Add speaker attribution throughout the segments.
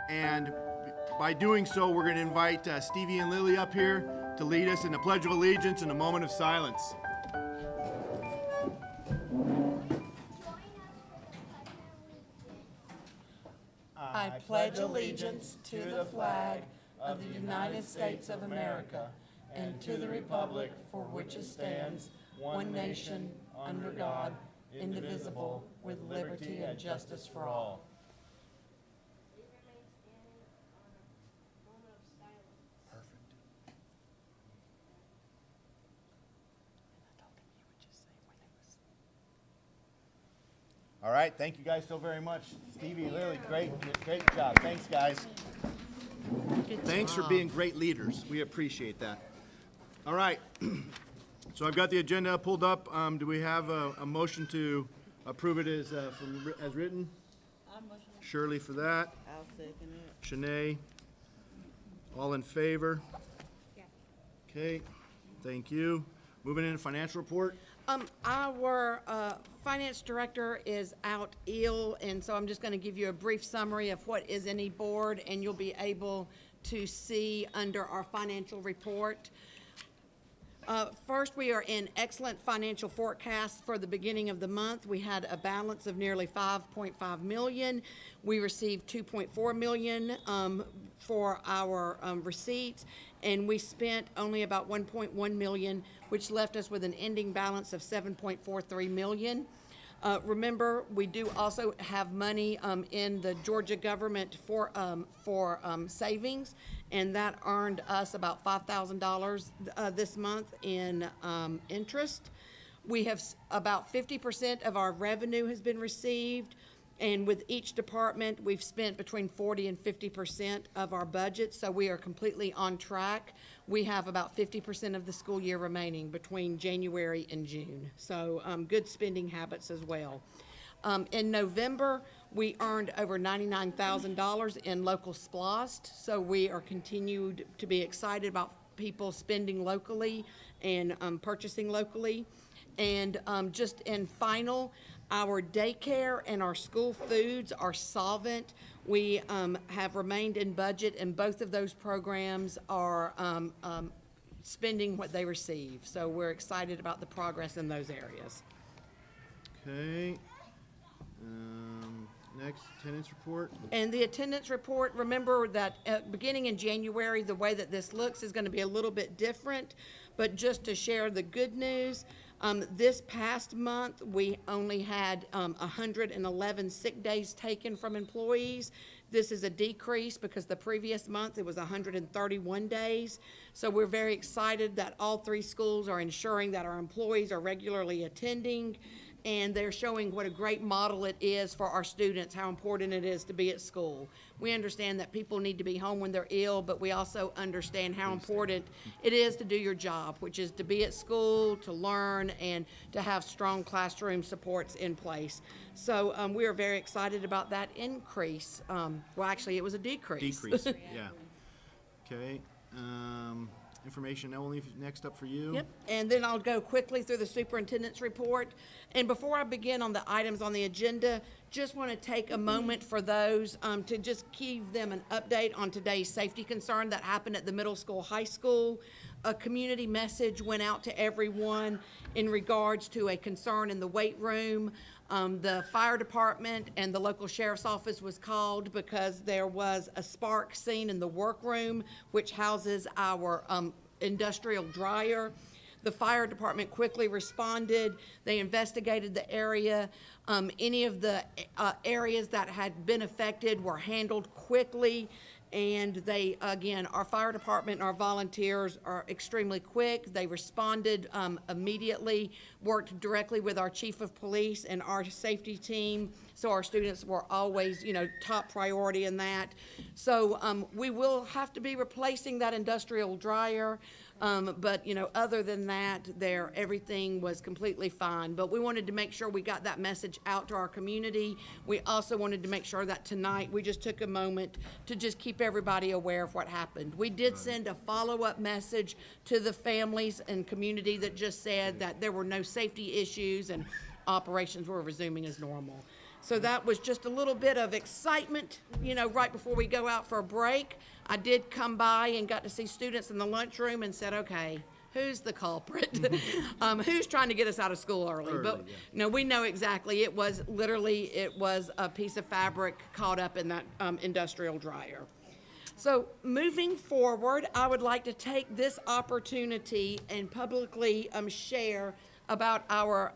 Speaker 1: And by doing so, we're going to invite Stevie and Lily up here to lead us in the Pledge of Allegiance in a moment of silence.
Speaker 2: I pledge allegiance to the flag of the United States of America and to the republic for which it stands, one nation, under God, indivisible, with liberty and justice for all.
Speaker 3: We remain standing on a moment of silence.
Speaker 1: Perfect. All right, thank you guys so very much. Stevie, Lily, great job. Thanks, guys. Thanks for being great leaders. We appreciate that. All right, so I've got the agenda pulled up. Do we have a motion to approve it as written? Shirley for that.
Speaker 2: I'll second it.
Speaker 1: Shanae. All in favor? Okay, thank you. Moving into financial report.
Speaker 4: Our finance director is out ill, and so I'm just going to give you a brief summary of what is in e-board, and you'll be able to see under our financial report. First, we are in excellent financial forecast for the beginning of the month. We had a balance of nearly $5.5 million. We received $2.4 million for our receipts, and we spent only about $1.1 million, which left us with an ending balance of $7.43 million. Remember, we do also have money in the Georgia government for savings, and that earned us about $5,000 this month in interest. We have about 50% of our revenue has been received, and with each department, we've spent between 40 and 50% of our budget, so we are completely on track. We have about 50% of the school year remaining between January and June, so good spending habits as well. In November, we earned over $99,000 in local SPLOST, so we are continued to be excited about people spending locally and purchasing locally. And just in final, our daycare and our school foods are solvent. We have remained in budget, and both of those programs are spending what they receive. So we're excited about the progress in those areas.
Speaker 1: Okay. Next, attendance report.
Speaker 4: And the attendance report, remember that beginning in January, the way that this looks is going to be a little bit different. But just to share the good news, this past month, we only had 111 sick days taken from employees. This is a decrease because the previous month it was 131 days. So we're very excited that all three schools are ensuring that our employees are regularly attending, and they're showing what a great model it is for our students, how important it is to be at school. We understand that people need to be home when they're ill, but we also understand how important it is to do your job, which is to be at school, to learn, and to have strong classroom supports in place. So we are very excited about that increase. Well, actually, it was a decrease.
Speaker 1: Decrease, yeah. Okay. Information only next up for you.
Speaker 4: Yep, and then I'll go quickly through the superintendent's report. And before I begin on the items on the agenda, just want to take a moment for those to just give them an update on today's safety concern that happened at the middle school, high school. A community message went out to everyone in regards to a concern in the weight room. The fire department and the local sheriff's office was called because there was a spark seen in the workroom, which houses our industrial dryer. The fire department quickly responded. They investigated the area. Any of the areas that had been affected were handled quickly. And they, again, our fire department and our volunteers are extremely quick. They responded immediately, worked directly with our chief of police and our safety team. So our students were always, top priority in that. So we will have to be replacing that industrial dryer. But other than that, everything was completely fine. But we wanted to make sure we got that message out to our community. We also wanted to make sure that tonight we just took a moment to just keep everybody aware of what happened. We did send a follow-up message to the families and community that just said that there were no safety issues and operations were resuming as normal. So that was just a little bit of excitement, you know, right before we go out for a break. I did come by and got to see students in the lunchroom and said, okay, who's the culprit? Who's trying to get us out of school early? But no, we know exactly. It was a piece of fabric caught up in that industrial dryer. So moving forward, I would like to take this opportunity and publicly share about our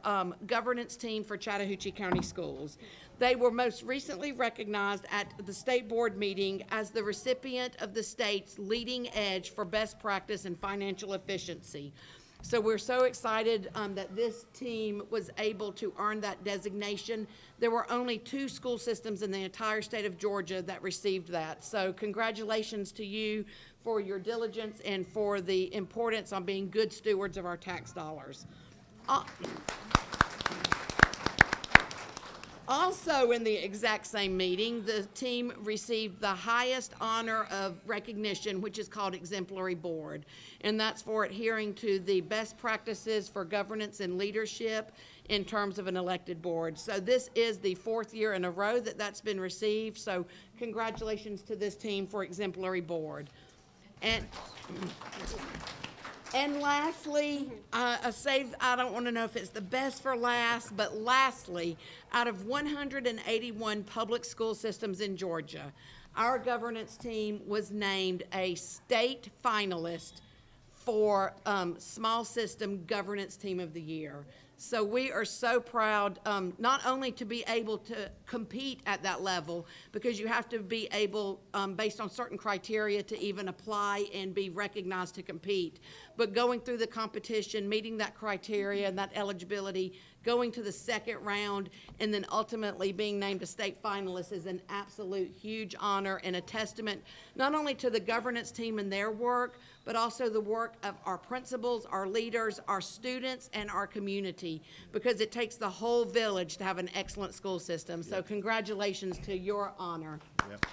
Speaker 4: governance team for Chattahoochee County Schools. They were most recently recognized at the state board meeting as the recipient of the state's leading edge for best practice and financial efficiency. So we're so excited that this team was able to earn that designation. There were only 2 school systems in the entire state of Georgia that received that. So congratulations to you for your diligence and for the importance on being good stewards of our tax dollars. Also in the exact same meeting, the team received the highest honor of recognition, which is called Exemplary Board. And that's for adhering to the best practices for governance and leadership in terms of an elected board. So this is the 4th year in a row that that's been received. So congratulations to this team for Exemplary Board. And lastly, I don't want to know if it's the best for last, but lastly, out of 181 public school systems in Georgia, our governance team was named a state finalist for Small System Governance Team of the Year. So we are so proud, not only to be able to compete at that level, because you have to be able, based on certain criteria, to even apply and be recognized to compete, but going through the competition, meeting that criteria and that eligibility, going to the 2nd round, and then ultimately being named a state finalist is an absolute huge honor and a testament not only to the governance team and their work, but also the work of our principals, our leaders, our students, and our community, because it takes the whole village to have an excellent school system. So congratulations to your honor.
Speaker 1: Yep.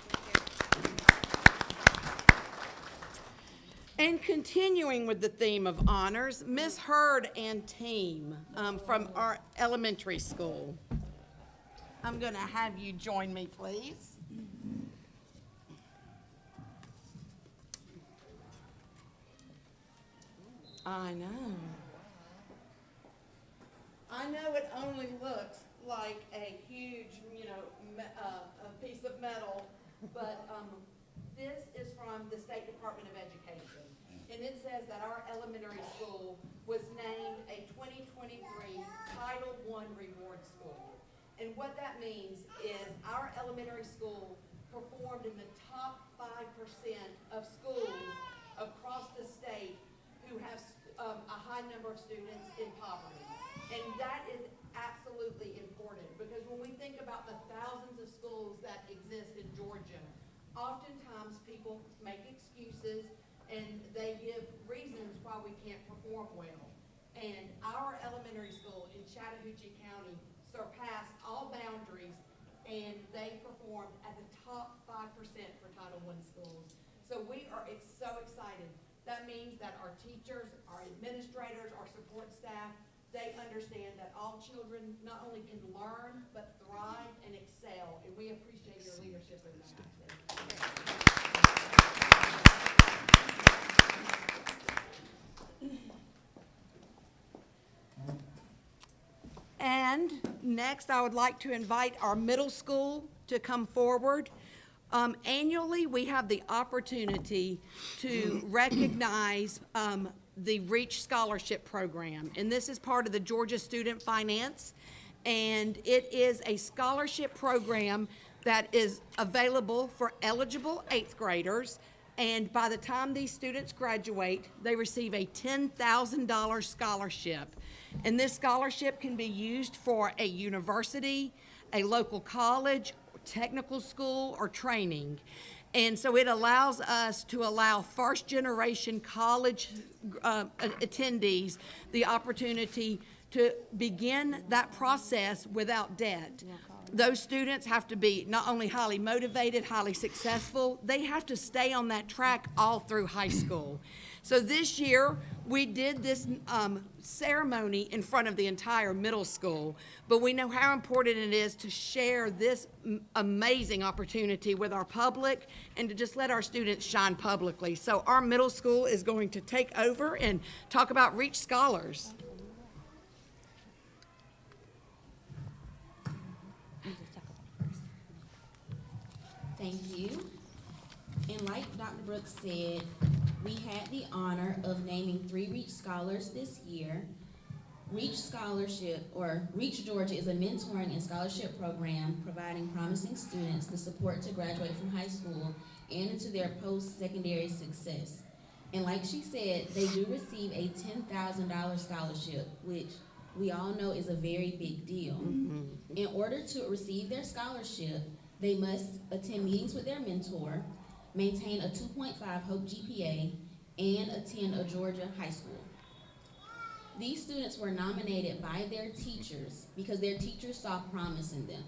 Speaker 4: And continuing with the theme of honors, Ms. Hurd and team from our elementary school. I'm going to have you join me, please. I know it only looks like a huge, a piece of metal, but this is from the State Department of Education. And it says that our elementary school was named a 2023 Title I Reward School. And what that means is our elementary school performed in the top 5% of schools across the state who have a high number of students in poverty. And that is absolutely important, because when we think about the thousands of schools that exist in Georgia, oftentimes people make excuses and they give reasons why we can't perform well. And our elementary school in Chattahoochee County surpassed all boundaries, and they performed at the top 5% for Title I schools. So we are so excited. That means that our teachers, our administrators, our support staff, they understand that all children not only can learn, but thrive and excel, and we appreciate your leadership in that. And next, I would like to invite our middle school to come forward. Annually, we have the opportunity to recognize the REACH Scholarship Program, and this is part of the Georgia Student Finance, and it is a scholarship program that is available for eligible 8th graders, and by the time these students graduate, they receive a $10,000 scholarship. And this scholarship can be used for a university, a local college, technical school, or training. And so it allows us to allow first-generation college attendees the opportunity to begin that process without debt. Those students have to be not only highly motivated, highly successful, they have to stay on that track all through high school. So this year, we did this ceremony in front of the entire middle school, but we know how important it is to share this amazing opportunity with our public and to just let our students shine publicly. So our middle school is going to take over and talk about Reach Scholars.
Speaker 5: Thank you. And like Dr. Brooks said, we had the honor of naming 3 Reach Scholars this year. Reach Scholarship, or Reach Georgia, is a mentoring and scholarship program providing promising students the support to graduate from high school and into their post-secondary success. And like she said, they do receive a $10,000 scholarship, which we all know is a very big deal. In order to receive their scholarship, they must attend meetings with their mentor, maintain a 2.5 Hope GPA, and attend a Georgia high school. These students were nominated by their teachers because their teachers saw promise in them.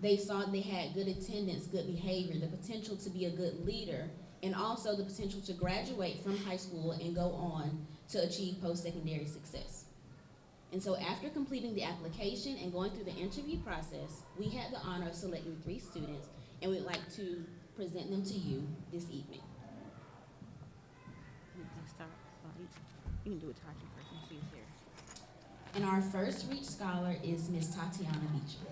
Speaker 5: They saw they had good attendance, good behavior, the potential to be a good leader, and also the potential to graduate from high school and go on to achieve post-secondary success. And so after completing the application and going through the interview process, we had the honor of selecting 3 students, and we'd like to present them to you this evening.
Speaker 6: You can do it, Tati, first, and she's here.
Speaker 5: And our first Reach Scholar is Miss Tatiana Beecher.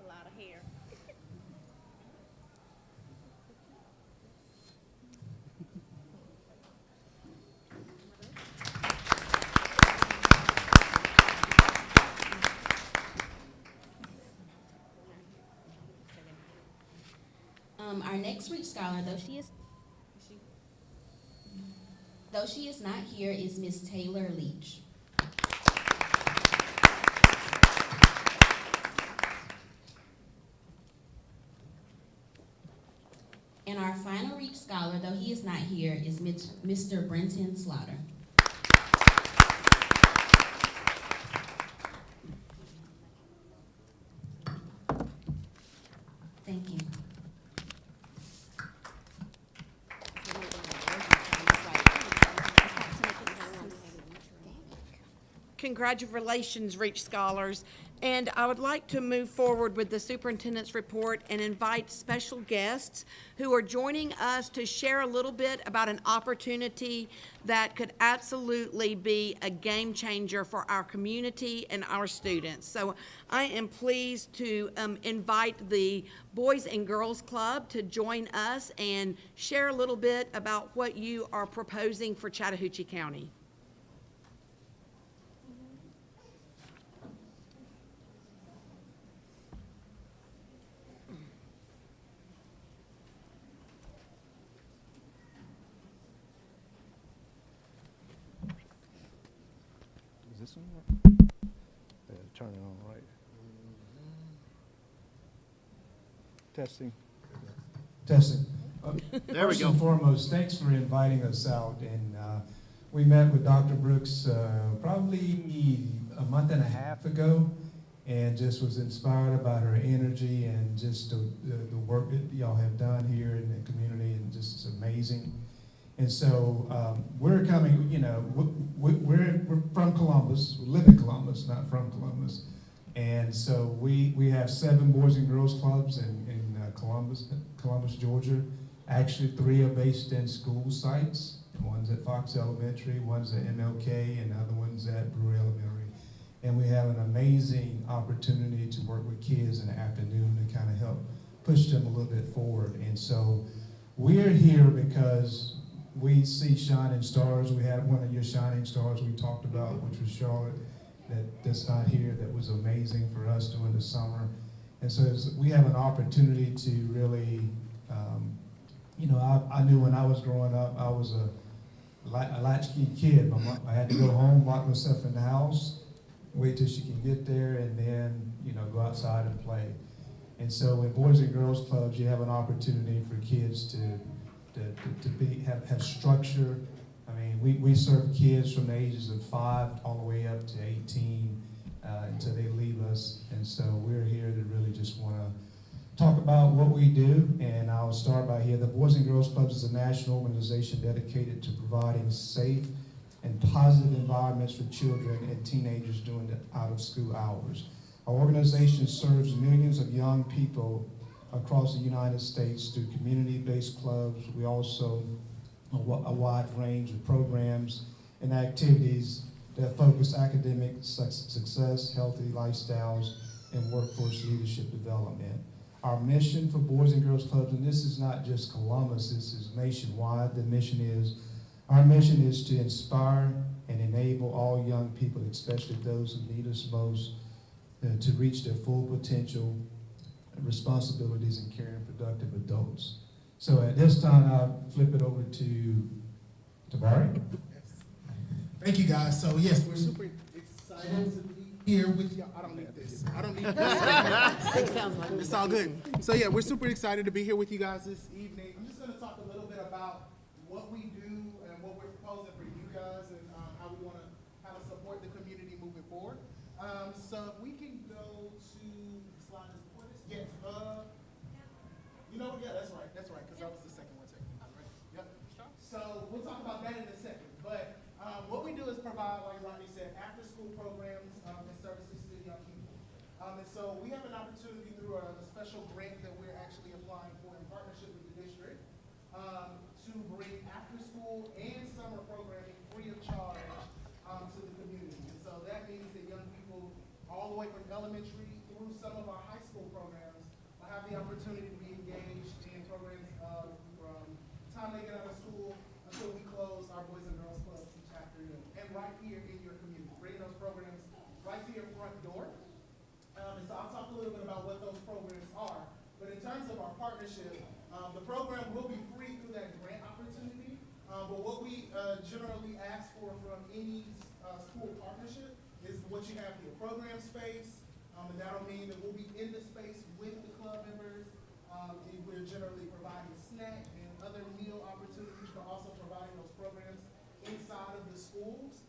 Speaker 6: A lot of hair.
Speaker 5: Our next Reach Scholar, though she is not here, is Miss Taylor Leach. And our final Reach Scholar, though he is not here, is Mr. Brenton Slaughter. Thank you.
Speaker 4: Congratulations, Reach Scholars. And I would like to move forward with the superintendent's report and invite special guests who are joining us to share a little bit about an opportunity that could absolutely be a game changer for our community and our students. So I am pleased to invite the Boys and Girls Club to join us and share a little bit about what you are proposing for Chattahoochee County.
Speaker 7: Is this one work? Yeah, turn it on right. Testing.
Speaker 8: Testing.
Speaker 1: There we
Speaker 8: First
Speaker 1: go.
Speaker 8: and foremost, thanks for inviting us out. And we met with Dr. Brooks probably a month and a half ago, and just was inspired about her energy and just the work that y'all have done here in the community, and just it's amazing. And so we're coming, you know, we're from Columbus. We live in Columbus, not from Columbus. And so we have 7 Boys and Girls Clubs in Columbus, Georgia. Actually, 3 are based in school sites. One's at Fox Elementary, one's at MLK, and the other one's at Brewer Elementary. And we have an amazing opportunity to work with kids in the afternoon to kind of help push them a little bit forward. And so we're here because we see shining stars. We had one of your shining stars we talked about, which was Charlotte, that's not here, that was amazing for us during the summer. And so we have an opportunity to really, you know, I knew when I was growing up, I was a latchkey kid. I had to go home, lock myself in the house, wait till she can get there, and then, you know, go outside and play. And so in Boys and Girls Clubs, you have an opportunity for kids to have structure. I mean, we serve kids from the ages of 5 all the way up to 18 until they leave us. And so we're here to really just want to talk about what we do. And I'll start by here. The Boys and Girls Clubs is a national organization dedicated to providing safe and positive environments for children and teenagers during the out-of-school hours. Our organization serves millions of young people across the United States through community-based clubs. We also a wide range of programs and activities that focus academic success, healthy lifestyles, and workforce leadership development. Our mission for Boys and Girls Clubs, and this is not just Columbus, this is nationwide. Our mission is to inspire and enable all young people, especially those who need us most, to reach their full potential, responsibilities, and caring productive adults. So at this time, I'll flip it over to Tabari.
Speaker 9: Thank you, guys. So yes, we're super excited to be here with you. I don't need this. I don't need this. It's all good. So yeah, we're super excited to be here with you guys this evening. I'm just going to talk a little bit about what we do and what we're proposing for you guys and how we want to support the community moving forward. So if we can go to the slide that's before this. Yes. You know what? Yeah, that's right, because that was the second one taken. Right? Yep. So we'll talk about that in a second. But what we do is provide, like Rodney said, after-school programs and services to young people. And so we have an opportunity through a special grant that we're actually applying for in partnership with the district to bring after-school and summer programming free of charge to the community. And so that means that young people all the way from elementary through some of our high school programs will have the opportunity to be engaged in programs from the time they get out of school until we close our Boys and Girls Club each afternoon. And right here in your community, bringing those programs right to your front door. And so I'll talk a little bit about what those programs are. But in terms of our partnership, the program will be free through that grant opportunity. But what we generally ask for from any school partnership is what you have here, program space. And that'll mean that we'll be in the space with the club members. We're generally providing snack and other meal opportunities, but also providing those programs inside of the schools.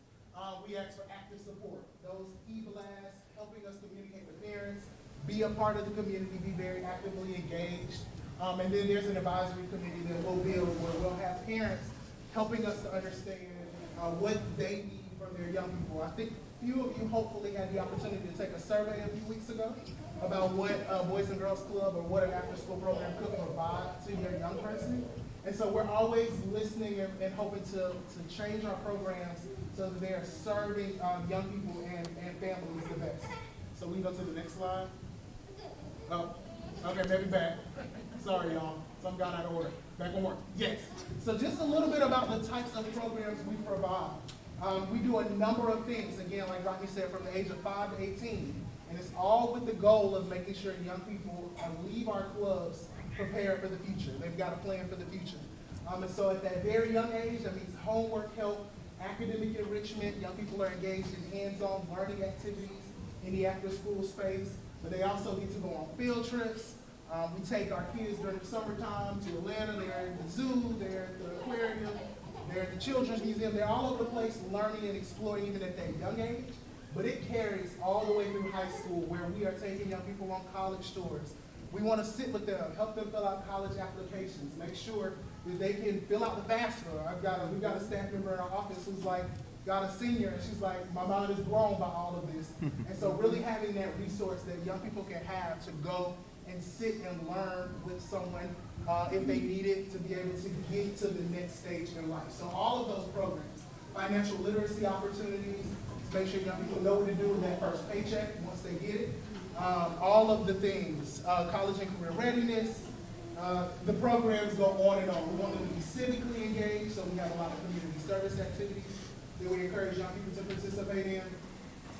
Speaker 9: We ask for active support. Those e-blasts, helping us communicate with parents, be a part of the community, be very actively engaged. And then there's an advisory committee that we'll build where we'll have parents helping us to understand what they need from their young people. I think few of you hopefully had the opportunity to take a survey a few weeks ago about what Boys and Girls Club or what an after-school program could provide to your young person. And so we're always listening and hoping to change our programs so that they're serving young people and families the best. So we can go to the next slide. Oh, okay, maybe back. Sorry, y'all. Some got out of order. Back on work. Yes. So just a little bit about the types of programs we provide. We do a number of things, again, like Rodney said, from the age of 5 to 18. And it's all with the goal of making sure young people leave our clubs prepared for the future. They've got a plan for the future. And so at that very young age, that means homework help, academic enrichment. Young people are engaged in hands-on learning activities in the after-school space. But they also get to go on field trips. We take our kids during the summertime to Atlanta. They're at the zoo, they're at the aquarium, they're at the Children's Museum. They're all over the place learning and exploring even at that young age. But it carries all the way through high school where we are taking young people on college tours. We want to sit with them, help them fill out college applications, make sure that they can fill out the FAFSA. We've got a staff member in our office who's like, got a senior, and she's like, my mind is blown by all of this. And so really having that resource that young people can have to go and sit and learn with someone if they need it to be able to get to the next stage in life. So all of those programs, financial literacy opportunities, to make sure young people know what to do with that first paycheck once they get it. All of the things, college and career readiness, the programs go on and on. We want them to be civically engaged, so we have a lot of community service activities that we encourage young people to participate in.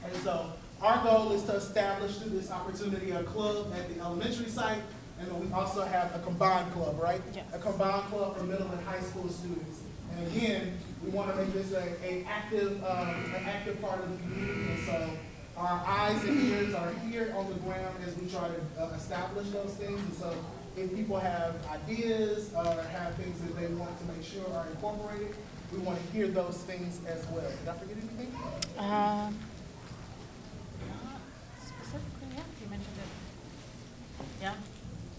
Speaker 9: And so our goal is to establish through this opportunity a club at the elementary site, and then we also have a combined club, right? Yes. A combined club for middle and high school students. And again, we want to make this an active part of the community. And so our eyes and ears are here on the ground as we try to establish those things. And so if people have ideas or have things that they want to make sure are incorporated, we want to hear those things as well. Did I forget anything?
Speaker 10: Specifically, yeah, you mentioned it. Yeah,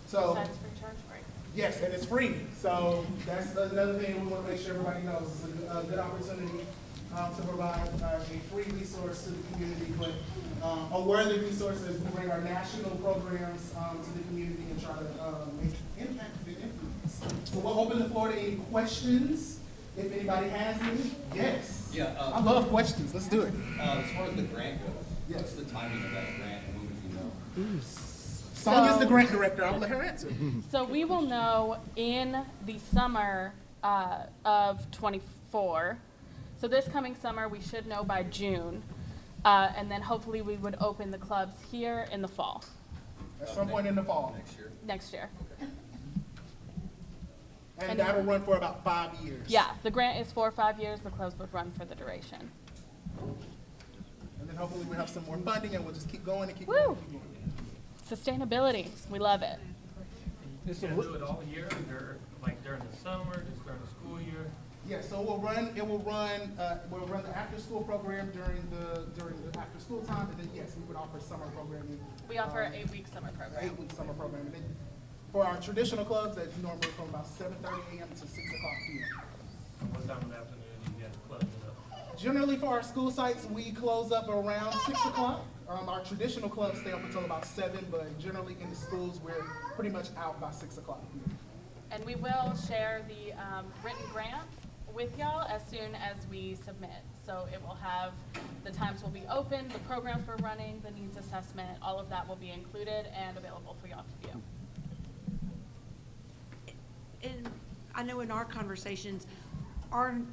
Speaker 9: So,
Speaker 10: besides free charge break.
Speaker 9: yes, and it's free. So that's another thing we want to make sure everybody knows. It's a good opportunity to provide a free resource to the community, but a worthy resource as we bring our national programs to the community and try to make impact and influence. So we'll open the floor to any questions. If anybody has any, yes.
Speaker 11: Yeah,
Speaker 9: I love questions. Let's do it.
Speaker 11: as far as the grant goes,
Speaker 9: Yes.
Speaker 11: what's the timing of that grant, and when would you know?
Speaker 9: Sonia's the grant director. I'll let her answer.
Speaker 10: So we will know in the summer of '24. So this coming summer, we should know by June. And then hopefully we would open the clubs here in the fall,
Speaker 9: At some point in the fall.
Speaker 11: Next year?
Speaker 10: next year.
Speaker 9: And that'll run for about 5 years.
Speaker 10: Yeah, the grant is for 5 years, the clubs would run for the duration.
Speaker 9: And then hopefully we'll have some more funding and we'll just keep going and keep
Speaker 10: Woo!
Speaker 9: going. And keep going.
Speaker 10: Sustainability, we love it.
Speaker 12: You can do it all year, or like during the summer, just during the school year?
Speaker 9: Yeah, so we'll run the after-school program during the after-school time, and then, yes, we would offer summer programming.
Speaker 10: We offer an 8-week summer program.
Speaker 9: 8-week summer program. And then for our traditional clubs, that's normally from about 7:30 a.m. to 6 o'clock p.m.
Speaker 12: What time of the afternoon do you guys close it up?
Speaker 9: Generally, for our school sites, we close up around 6 o'clock. Our traditional clubs stay up until about 7, but generally in the schools, we're pretty much out by 6 o'clock p.m.
Speaker 10: And we will share the written grant with y'all as soon as we submit. So it will have, the times will be open, the programs we're running, the needs assessment, all of that will be included and available for y'all to view.
Speaker 4: And I know in our conversations, aren't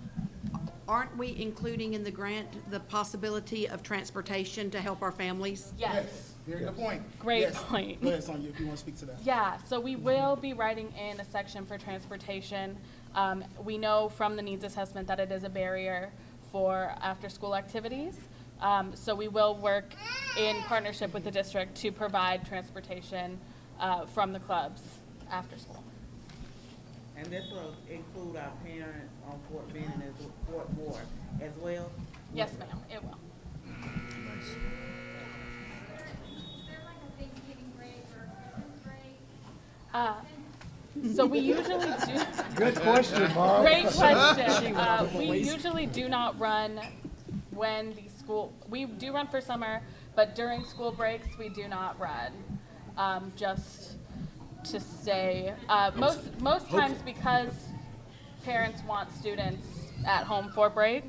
Speaker 4: we including in the grant the possibility of transportation to help our families?
Speaker 10: Yes.
Speaker 9: Very good point.
Speaker 10: Great
Speaker 9: Yes.
Speaker 10: point.
Speaker 9: Go ahead, Sonia, if you want to speak to that.
Speaker 10: Yeah, so we will be writing in a section for transportation. We know from the needs assessment that it is a barrier for after-school activities. So we will work in partnership with the district to provide transportation from the clubs after school.
Speaker 13: And this will include our parents on Fort Benning and Fort Moore as well?
Speaker 10: Yes, ma'am, it will.
Speaker 3: Is there like a Thanksgiving break or a Christmas break?
Speaker 10: So we usually do.
Speaker 7: Good question, Mark.
Speaker 10: Great question. We usually do not run when the school, we do run for summer, but during school breaks, we do not run. Just to stay, most times because parents want students at home for break,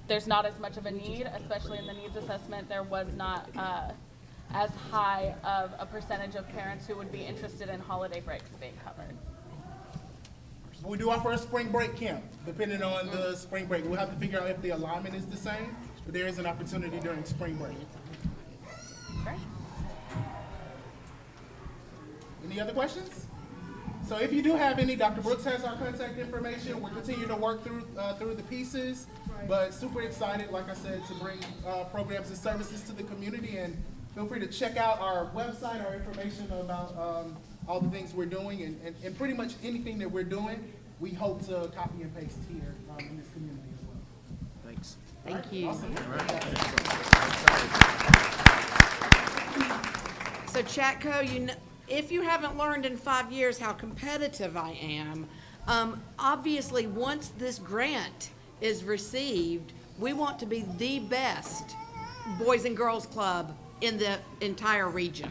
Speaker 10: there's not as much of a need, especially in the needs assessment. There was not as high of a percentage of parents who would be interested in holiday breaks being covered.
Speaker 9: We do offer a spring break camp, depending on the spring break. We'll have to figure out if the alignment is the same, but there is an opportunity during spring break.
Speaker 10: Great.
Speaker 9: Any other questions? So if you do have any, Dr. Brooks has our contact information. We'll continue to work through the pieces, but super excited, like I said, to bring programs and services to the community. And feel free to check out our website, our information about all the things we're doing, and pretty much anything that we're doing, we hope to copy and paste here in this community as well.
Speaker 1: Thanks.
Speaker 4: Thank you. So Chatco, if you haven't learned in 5 years how competitive I am, obviously, once this grant is received, we want to be the best Boys and Girls Club in the entire region.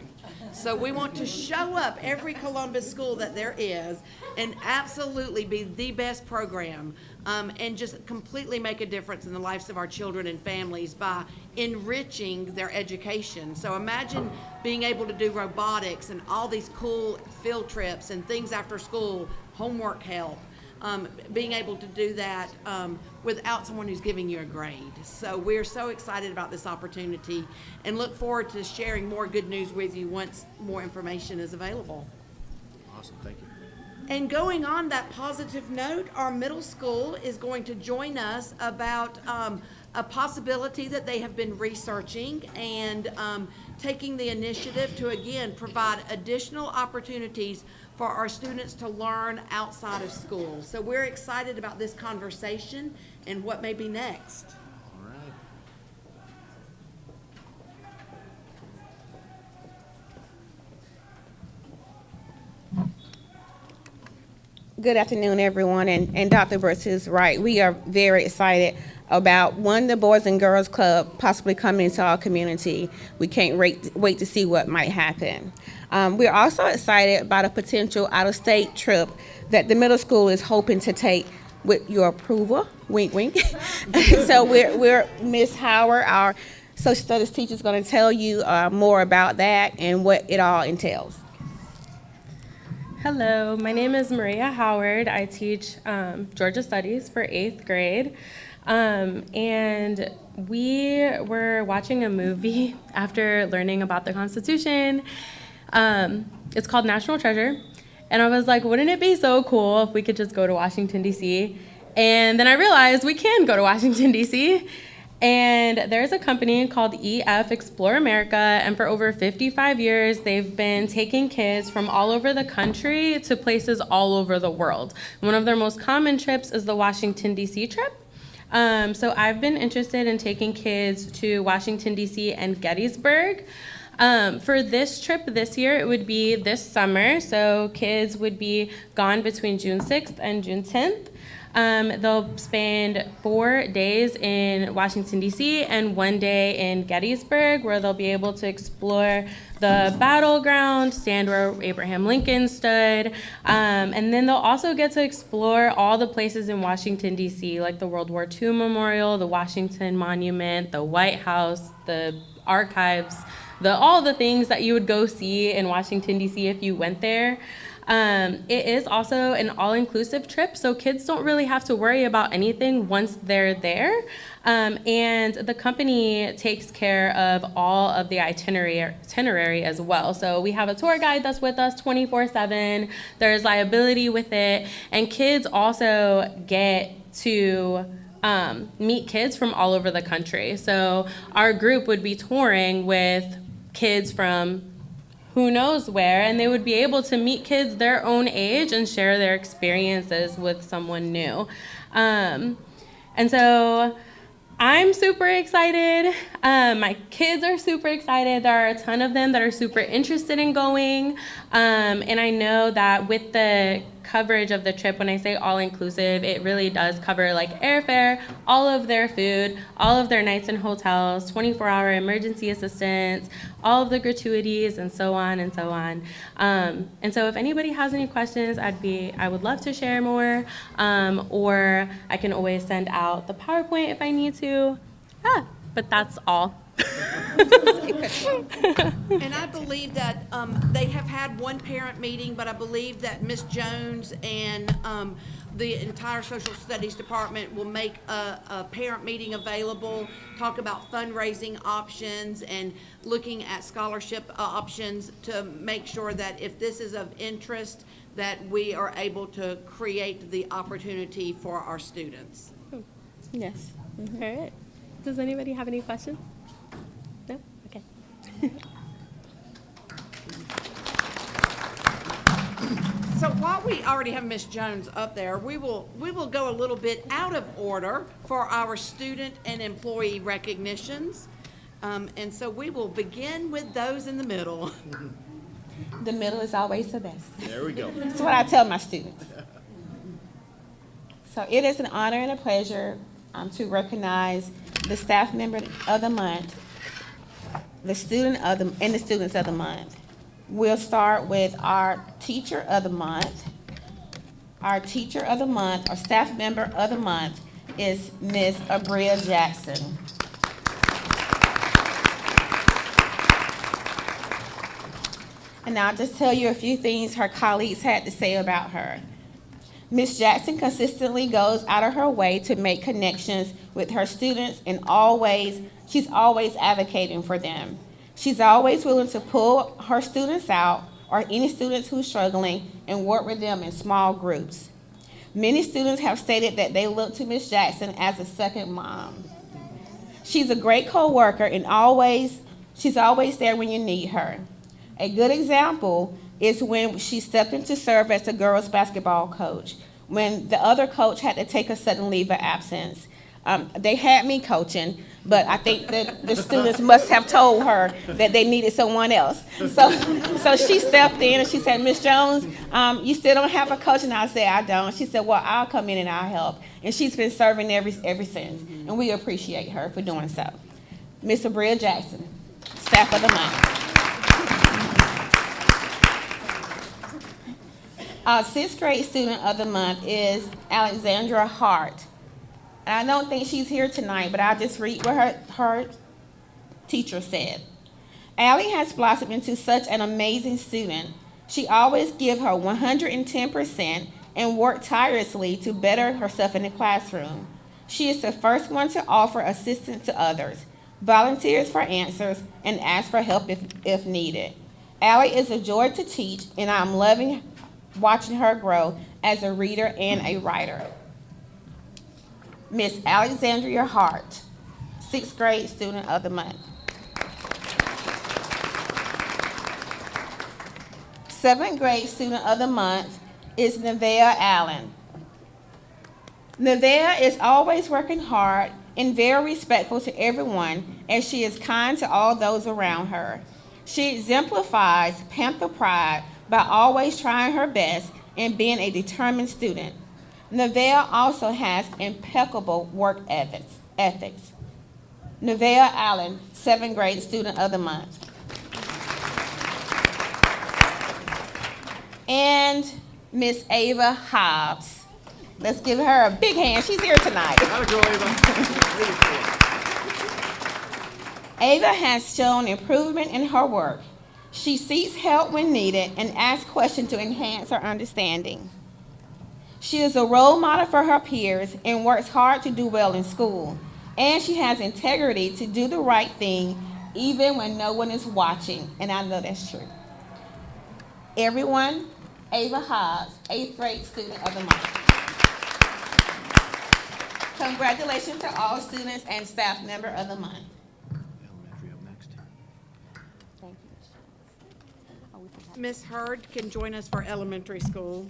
Speaker 4: So we want to show up every Columbus school that there is and absolutely be the best program, and just completely make a difference in the lives of our children and families by enriching their education. So imagine being able to do robotics and all these cool field trips and things after school, homework help, being able to do that without someone who's giving you a grade. So we're so excited about this opportunity and look forward to sharing more good news with you once more information is available.
Speaker 1: Awesome, thank you.
Speaker 4: And going on that positive note, our middle school is going to join us about a possibility that they have been researching and taking the initiative to, again, provide additional opportunities for our students to learn outside of school. So we're excited about this conversation and what may be next.
Speaker 1: All right.
Speaker 6: Good afternoon, everyone, and Dr. Brooks is right. We are very excited about, one, the Boys and Girls Club possibly coming into our community. We can't wait to see what might happen. We're also excited about a potential out-of-state trip that the middle school is hoping to take with your approval, wink, wink. So we're Ms. Howard, our social studies teacher, is going to tell you more about that and what it all entails.
Speaker 14: Hello, my name is Maria Howard. I teach Georgia Studies for 8th grade. And we were watching a movie after learning about the Constitution. It's called National Treasure. And I was like, wouldn't it be so cool if we could just go to Washington, D.C.? And then I realized we can go to Washington, D.C. And there's a company called EF Explore America, and for over 55 years, they've been taking kids from all over the country to places all over the world. One of their most common trips is the Washington, D.C. trip. So I've been interested in taking kids to Washington, D.C. and Gettysburg. For this trip this year, it would be this summer, so kids would be gone between June 6th and June 10th. They'll spend 4 days in Washington, D.C. and 1 day in Gettysburg, where they'll be able to explore the battleground, stand where Abraham Lincoln stood, and then they'll also get to explore all the places in Washington, D.C., like the World War II Memorial, the Washington Monument, the White House, the archives, all the things that you would go see in Washington, D.C. if you went there. It is also an all-inclusive trip, so kids don't really have to worry about anything once they're there. And the company takes care of all of the itinerary as well. So we have a tour guide that's with us 24/7. There's liability with it, and kids also get to meet kids from all over the country. So our group would be touring with kids from who knows where, and they would be able to meet kids their own age and share their experiences with someone new. And so I'm super excited. My kids are super excited. There are a ton of them that are super interested in going. And I know that with the coverage of the trip, when I say all-inclusive, it really does cover like airfare, all of their food, all of their nights in hotels, 24-hour emergency assistance, all of the gratuities, and so on and so on. And so if anybody has any questions, I would love to share more, or I can always send out the PowerPoint if I need to. But that's all.
Speaker 4: And I believe that they have had one parent meeting, but I believe that Ms. Jones and the entire social studies department will make a parent meeting available, talk about fundraising options and looking at scholarship options to make sure that if this is of interest, that we are able to create the opportunity for our students.
Speaker 14: Yes. All right. Does anybody have any questions? No? Okay.
Speaker 4: So while we already have Ms. Jones up there, we will go a little bit out of order for our student and employee recognitions. And so we will begin with those in the middle.
Speaker 6: The middle is always the best.
Speaker 1: There we go.
Speaker 6: That's what I tell my students. So it is an honor and a pleasure to recognize the staff member of the month, the student of the, and the students of the month. We'll start with our teacher of the month. Our teacher of the month, or staff member of the month, is Ms. Abria Jackson. And I'll just tell you a few things her colleagues had to say about her. Ms. Jackson consistently goes out of her way to make connections with her students, and she's always advocating for them. She's always willing to pull her students out, or any students who's struggling, and work with them in small groups. Many students have stated that they look to Ms. Jackson as a second mom. She's a great co-worker, and she's always there when you need her. A good example is when she stepped in to serve as the girls' basketball coach, when the other coach had to take a sudden leave of absence. They had me coaching, but I think that the students must have told her that they needed someone else. So she stepped in and she said, Miss Jones, you still don't have a coach? And I said, I don't. She said, well, I'll come in and I'll help. And she's been serving ever since, and we appreciate her for doing so. Miss Abria Jackson, Staff of the Month. Our 6th grade student of the month is Alexandra Hart. And I don't think she's here tonight, but I'll just read what her teacher said. Allie has blossomed into such an amazing student. She always gives her 110% and works tirelessly to better herself in the classroom. She is the first one to offer assistance to others, volunteers for answers, and asks for help if needed. Allie is a joy to teach, and I'm loving watching her grow as a reader and a writer. Miss Alexandria Hart, 6th grade student of the month. 7th grade student of the month is Nevaeh Allen. Nevaeh is always working hard and very respectful to everyone, as she is kind to all those around her. She exemplifies Panther pride by always trying her best and being a determined student. Nevaeh also has impeccable work ethics. Nevaeh Allen, 7th grade student of the month. And Miss Ava Hobbs. Let's give her a big hand. She's here tonight. Ava has shown improvement in her work. She seeks help when needed and asks questions to enhance her understanding. She is a role model for her peers and works hard to do well in school. And she has integrity to do the right thing even when no one is watching, and I know that's true. Everyone, Ava Hobbs, 8th grade student of the month. Congratulations to all students and staff member of the month.
Speaker 1: Elementary up next.
Speaker 6: Thank you.
Speaker 4: Ms. Hurd can join us for elementary school.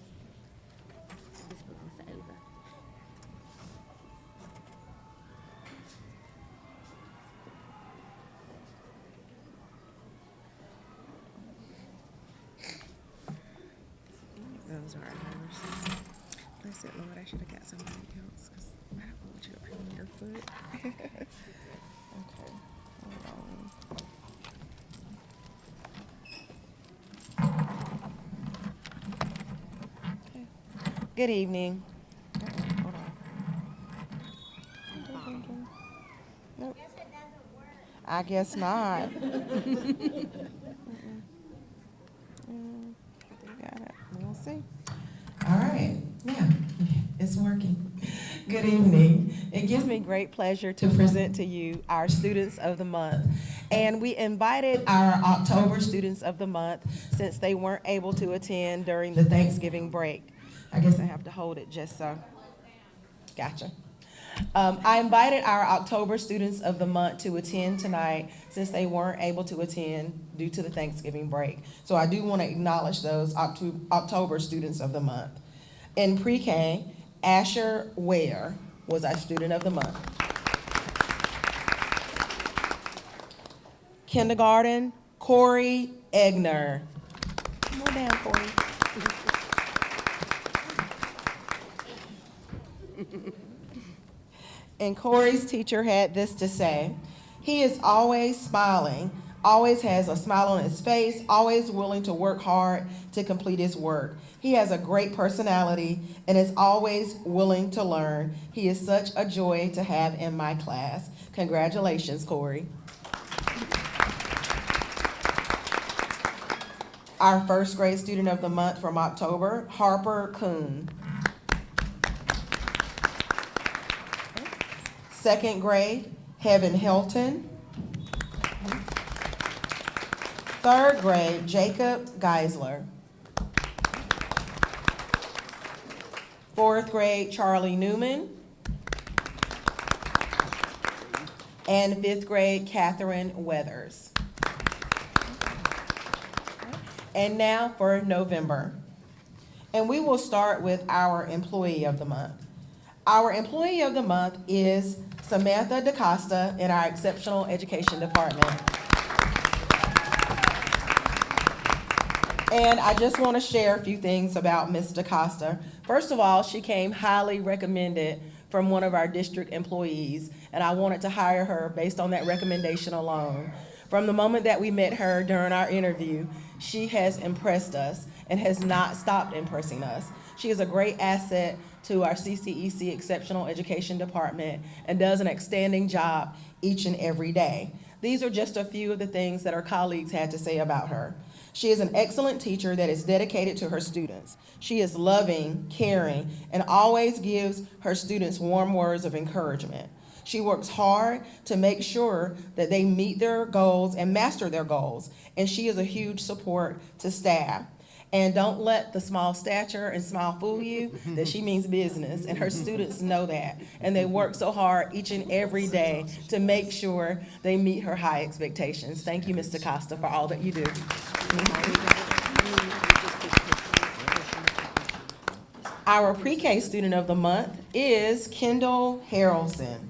Speaker 15: Those are ours. I said, Lord, I should have got somebody else because I don't want you to put on your foot. Okay, hold on. Okay. Good evening. Hold on. Nope. I guess not. Got it. We'll see.
Speaker 16: All right, yeah, it's working. Good evening. It gives me great pleasure to present to you our Students of the Month. And we invited our October Students of the Month since they weren't able to attend during the Thanksgiving break. I guess I have to hold it just so. Gotcha. I invited our October Students of the Month to attend tonight since they weren't able to attend due to the Thanksgiving break. So I do want to acknowledge those October Students of the Month. In pre-K, Asher Ware was our Student of the Month. Kindergarten, Corey Egner. Come on down, Corey. And Corey's teacher had this to say: he is always smiling, always has a smile on his face, always willing to work hard to complete his work. He has a great personality and is always willing to learn. He is such a joy to have in my class. Congratulations, Corey. Our 1st grade student of the month from October, Harper Kuhn. 2nd grade, Heaven Hilton. 3rd grade, Jacob Geisler. 4th grade, Charlie Newman. And 5th grade, Catherine Weathers. And now for November. And we will start with our Employee of the Month. Our Employee of the Month is Samantha DaCosta in our Exceptional Education Department. And I just want to share a few things about Ms. DaCosta. First of all, she came highly recommended from one of our district employees, and I wanted to hire her based on that recommendation alone. From the moment that we met her during our interview, she has impressed us and has not stopped impressing us. She is a great asset to our CCEC Exceptional Education Department and does an outstanding job each and every day. These are just a few of the things that our colleagues had to say about her. She is an excellent teacher that is dedicated to her students. She is loving, caring, and always gives her students warm words of encouragement. She works hard to make sure that they meet their goals and master their goals, and she is a huge support to staff. And don't let the small stature and smile fool you, that she means business, and her students know that. And they work so hard each and every day to make sure they meet her high expectations. Thank you, Ms. DaCosta, for all that you do. Our pre-K student of the month is Kendall Harrelson.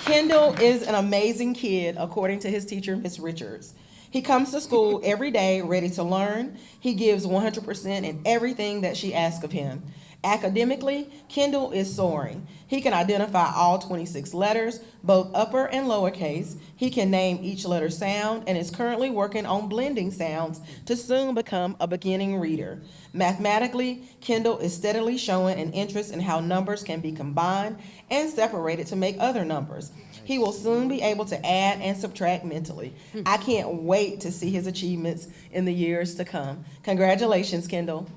Speaker 16: Kendall is an amazing kid, according to his teacher, Ms. Richards. He comes to school every day ready to learn. He gives 100% in everything that she asks of him. Academically, Kendall is soaring. He can identify all 26 letters, both upper and lowercase. He can name each letter sound and is currently working on blending sounds to soon become a beginning reader. Mathematically, Kendall is steadily showing an interest in how numbers can be combined and separated to make other numbers. He will soon be able to add and subtract mentally. I can't wait to see his achievements in the years to come. Congratulations, Kendall.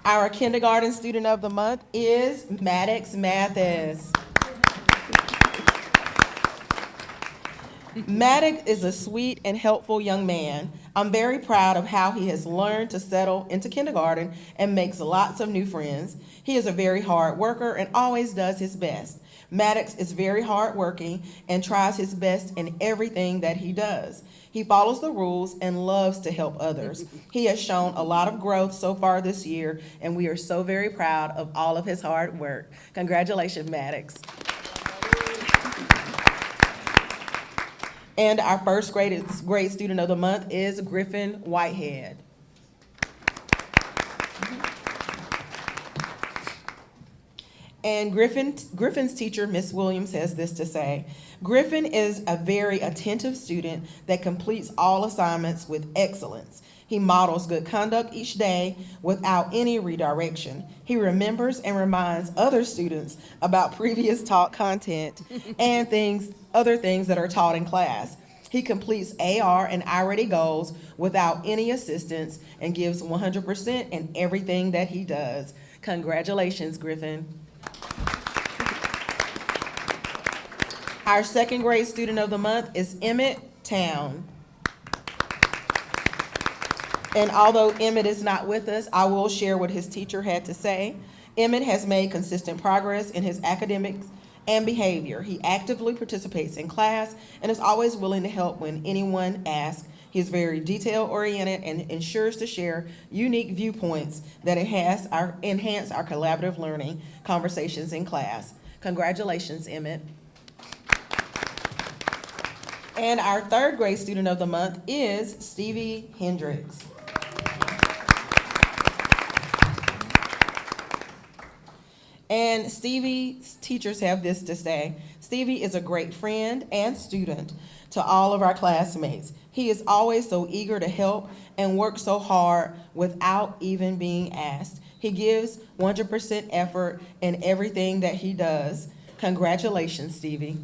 Speaker 16: Our kindergarten student of the month is Maddox Mathis. Maddox is a sweet and helpful young man. I'm very proud of how he has learned to settle into kindergarten and makes lots of new friends. He is a very hard worker and always does his best. Maddox is very hardworking and tries his best in everything that he does. He follows the rules and loves to help others. He has shown a lot of growth so far this year, and we are so very proud of all of his hard work. Congratulations, Maddox. And our first grade student of the month is Griffin Whitehead. And Griffin's teacher, Miss Williams, has this to say. Griffin is a very attentive student that completes all assignments with excellence. He models good conduct each day without any redirection. He remembers and reminds other students about previous taught content and other things that are taught in class. He completes AR and I-ready goals without any assistance and gives 100% in everything that he does. Congratulations, Griffin. Our second grade student of the month is Emmett Town. And although Emmett is not with us, I will share what his teacher had to say. Emmett has made consistent progress in his academics and behavior. He actively participates in class and is always willing to help when anyone asks. He is very detail-oriented and ensures to share unique viewpoints that enhance our collaborative learning conversations in class. Congratulations, Emmett. And our third grade student of the month is Stevie Hendricks. And Stevie's teachers have this to say. Stevie is a great friend and student to all of our classmates. He is always so eager to help and works so hard without even being asked. He gives 100% effort in everything that he does. Congratulations, Stevie.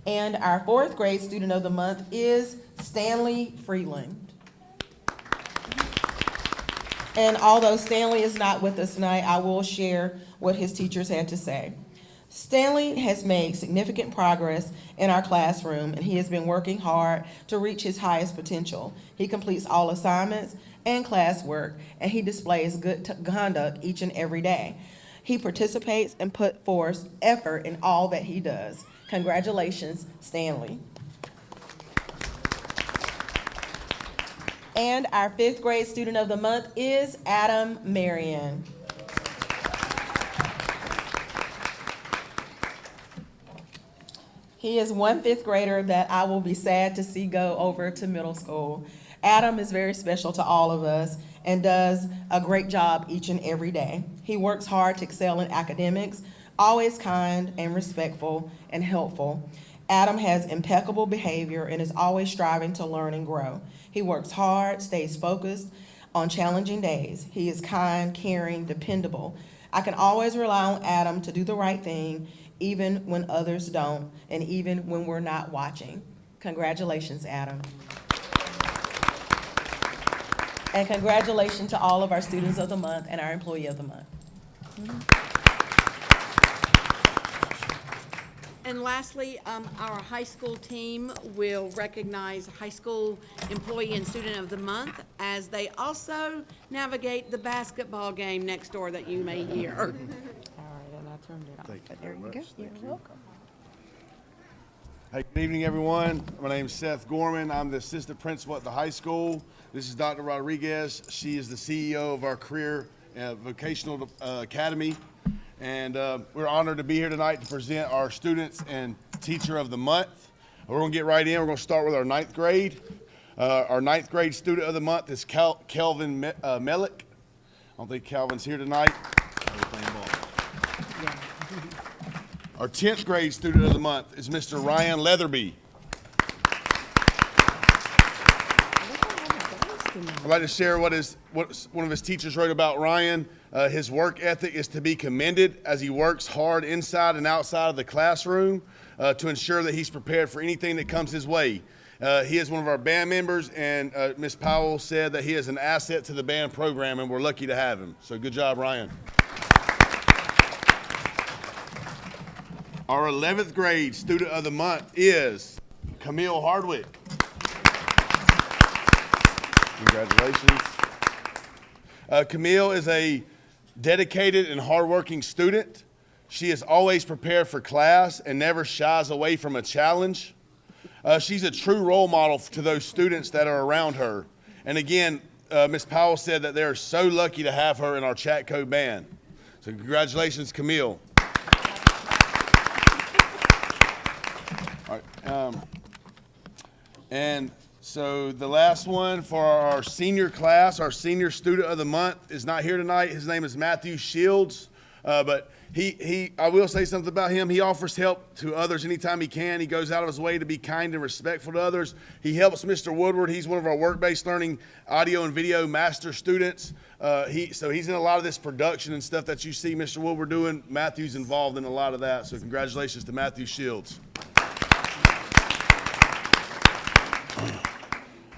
Speaker 16: And our fourth grade student of the month is Stanley Freeland. And although Stanley is not with us tonight, I will share what his teachers had to say. Stanley has made significant progress in our classroom, and he has been working hard to reach his highest potential. He completes all assignments and classwork, and he displays good conduct each and every day. He participates and put forth effort in all that he does. Congratulations, Stanley. And our 5th grade student of the month is Adam Marion. He is one 5th grader that I will be sad to see go over to middle school. Adam is very special to all of us and does a great job each and every day. He works hard to excel in academics, always kind and respectful and helpful. Adam has impeccable behavior and is always striving to learn and grow. He works hard, stays focused on challenging days. He is kind, caring, dependable. I can always rely on Adam to do the right thing, even when others don't, and even when we're not watching. Congratulations, Adam. And congratulations to all of our students of the month and our employee of the month.
Speaker 4: And lastly, our high school team will recognize High School Employee and Student of the Month as they also navigate the basketball game next door that you may hear.
Speaker 15: All right, and I turned it off. But there you go. You're welcome.
Speaker 17: Hey, good evening, everyone. My name is Seth Gorman. I'm the assistant principal at the high school. This is Dr. Rodriguez. She is the CEO of our Career Vocational Academy. And we're honored to be here tonight to present our Students and Teacher of the Month. We're going to get right in. We're going to start with our 9th grade. Our 9th grade Student of the Month is Kelvin Melick. I don't think Calvin's here tonight. Our 10th grade Student of the Month is Mr. Ryan Leatherby. I'd like to share what one of his teachers wrote about Ryan. His work ethic is to be commended as he works hard inside and outside of the classroom to ensure that he's prepared for anything that comes his way. He is one of our band members, and Ms. Powell said that he is an asset to the band program, and we're lucky to have him. So good job, Ryan. Our 11th grade Student of the Month is Camille Hardwick. Congratulations. Camille is a dedicated and hardworking student. She is always prepared for class and never shies away from a challenge. She's a true role model to those students that are around her. And again, Ms. Powell said that they're so lucky to have her in our Chatco band. So congratulations, Camille. All right, and so the last one for our senior class, our senior student of the month is not here tonight. His name is Matthew Shields, but I will say something about him. He offers help to others anytime he can. He goes out of his way to be kind and respectful to others. He helps Mr. Woodward. He's one of our work-based learning audio and video master students. So he's in a lot of this production and stuff that you see Mr. Woodward doing. Matthew's involved in a lot of that. So congratulations to Matthew Shields.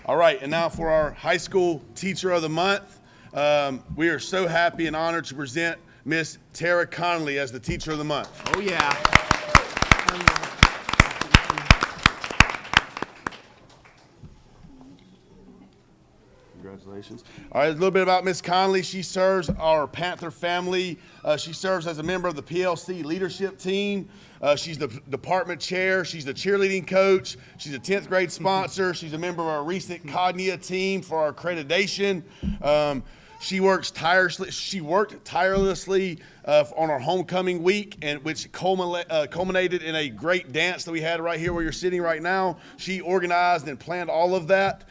Speaker 17: All right, and now for our high school teacher of the month. We are so happy and honored to present Miss Tara Conley as the teacher of the month.
Speaker 1: Oh, yeah.
Speaker 17: Congratulations. All right, a little bit about Miss Conley. She serves our Panther family. She serves as a member of the PLC leadership team. She's the department chair. She's the cheerleading coach. She's a 10th grade sponsor. She's a member of our recent Cognia team for our accreditation. She worked tirelessly on our homecoming week, and which culminated in a great dance that we had right here where you're sitting right now. She organized and planned all of that.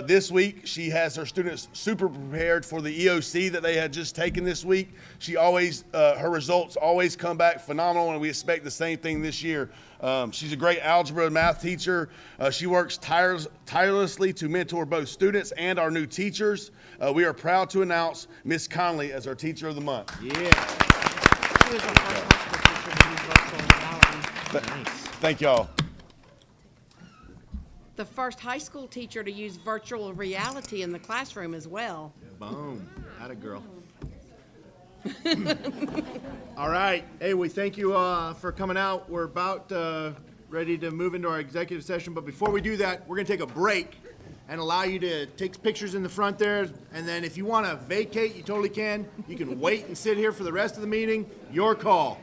Speaker 17: This week, she has her students super prepared for the EOC that they had just taken this week. Her results always come back phenomenal, and we expect the same thing this year. She's a great algebra and math teacher. She works tirelessly to mentor both students and our new teachers. We are proud to announce Miss Conley as our teacher of the month.
Speaker 1: Yeah.
Speaker 15: She was our first high school teacher to use virtual reality.
Speaker 17: Thank y'all.
Speaker 4: The first high school teacher to use virtual reality in the classroom as well.
Speaker 1: Boom. Atta girl. All right. Hey, we thank you for coming out. We're about ready to move into our executive session. But before we do that, we're going to take a break. and allow you to take pictures in the front there. And then if you want to vacate, you totally can. You can wait and sit here for the rest of the meeting. Your call.